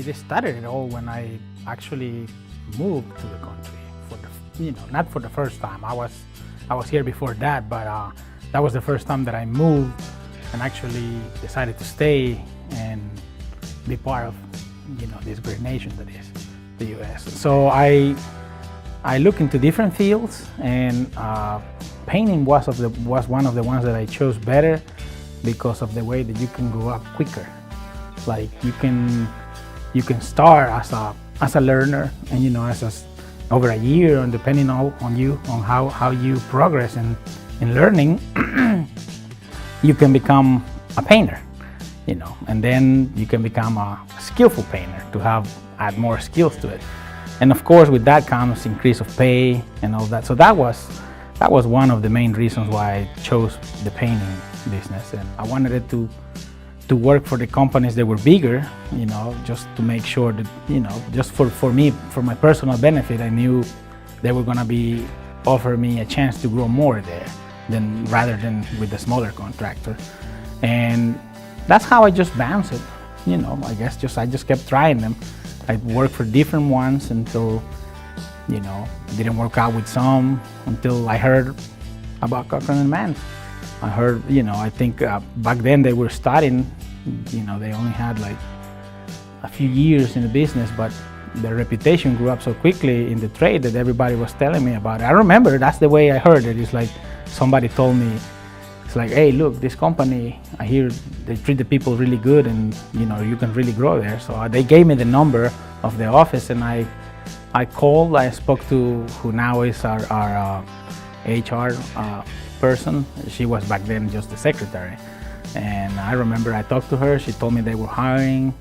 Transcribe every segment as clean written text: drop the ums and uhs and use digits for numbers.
It started it all when I actually moved to the country not for the first time. I was here before that, but that was the first time that I moved and actually decided to stay and be part of this great nation that is the U.S. So I looked into different fields, and painting was one of the ones that I chose better because of the way that you can grow up quicker. Like you can start as a learner, and over a year, and depending on how you progress in learning, you can become a painter, and then you can become a skillful painter to add more skills to it. And of course, with that comes increase of pay and all that. So that was one of the main reasons why I chose the painting business, and I wanted it to work for the companies that were bigger, just to make sure that, just for me, for my personal benefit, I knew they were gonna offer me a chance to grow more there rather than with the smaller contractor. And that's how I just bounced it, I guess I just kept trying them. I worked for different ones until, didn't work out with some, until I heard about Cochran Mann. I heard, I think back then they were starting, they only had like a few years in the business, but their reputation grew up so quickly in the trade that everybody was telling me about it. I remember that's the way I heard it. It's like somebody told me, it's like, hey, look, this company, I hear they treat the people really good, and you can really grow there. So they gave me the number of the office, and I called. I spoke to who now is our HR person. She was back then just the secretary, and I remember I talked to her. She told me they were hiring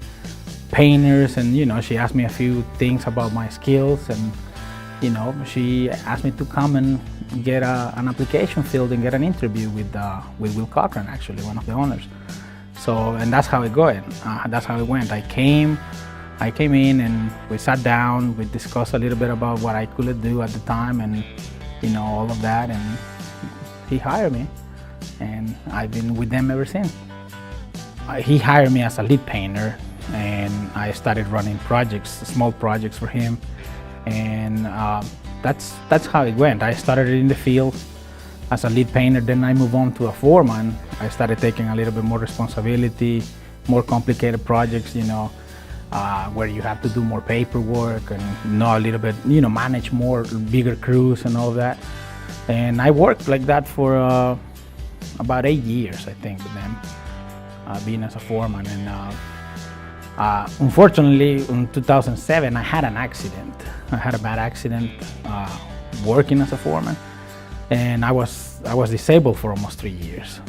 painters, and she asked me a few things about my skills, and she asked me to come and get an application filled and get an interview with Will Cochran, actually one of the owners. So, and that's how it went. I came in, and we sat down. We discussed a little bit about what I could do at the time, and all of that, and he hired me, and I've been with them ever since. He hired me as a lead painter, and I started running small projects for him, and that's how it went. I started in the field as a lead painter, then I moved on to a foreman. I started taking a little bit more responsibility, more complicated projects, where you have to do more paperwork and know a little bit, manage more bigger crews and all that. And I worked like that for about 8 years, I think, with them, being as a foreman. And unfortunately, in 2007, I had an accident. I had a bad accident working as a foreman, and I was disabled for almost 3 years.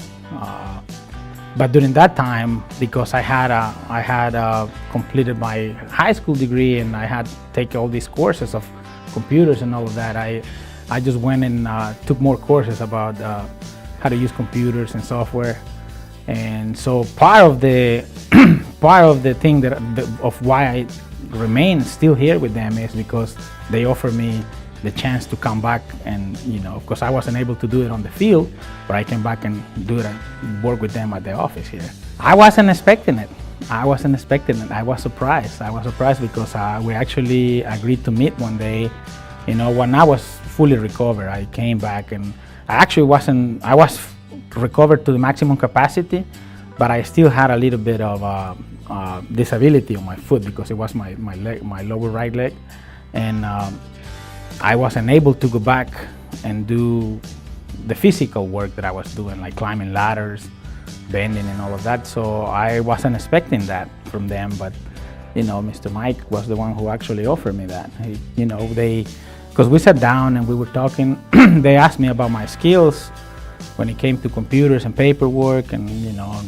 But during that time, because I had completed my high school degree, and I had taken all these courses of computers and all of that, I just went and took more courses about how to use computers and software. And so part of the thing of why I remain still here with them is because they offer me the chance to come back, and because I wasn't able to do it on the field, but I came back and do it and work with them at the office here. I wasn't expecting it. I was surprised because we actually agreed to meet one day. When I was fully recovered, I came back, and I was recovered to the maximum capacity, but I still had a little bit of disability on my foot because it was my leg, my lower right leg, and I wasn't able to go back and do the physical work that I was doing, like climbing ladders, bending and all of that. So I wasn't expecting that from them, but Mr. Mike was the one who actually offered me that. Because we sat down and we were talking, they asked me about my skills when it came to computers and paperwork and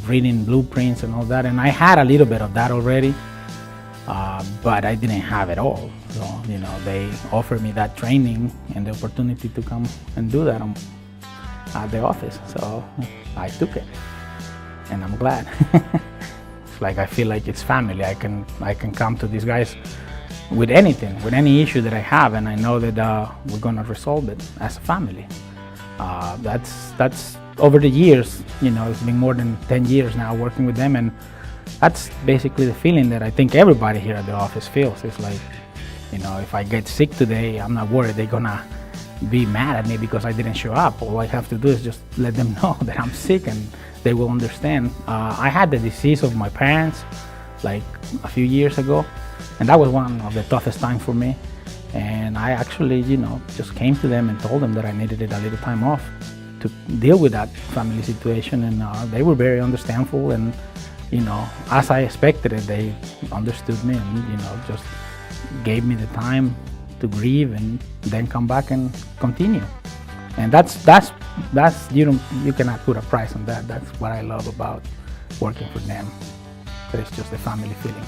reading blueprints and all that, and I had a little bit of that already, but I didn't have it all. So they offered me that training and the opportunity to come and do that at the office. So I took it, and I'm glad. It's like I feel like it's family. I can come to these guys with anything, with any issue that I have, and I know that we're gonna resolve it as a family. That's over the years. It's been more than 10 years now working with them, and that's basically the feeling that I think everybody here at the office feels. It's like, if I get sick today, I'm not worried they're gonna be mad at me because I didn't show up. All I have to do is just let them know that I'm sick, and they will understand. I had the disease of my parents like a few years ago, and that was one of the toughest times for me. And I actually, just came to them and told them that I needed a little time off to deal with that family situation, and they were very understanding. And as I expected it, they understood me and just gave me the time to grieve and then come back and continue. And that's you cannot put a price on that. That's what I love about working for them. It's just a family feeling.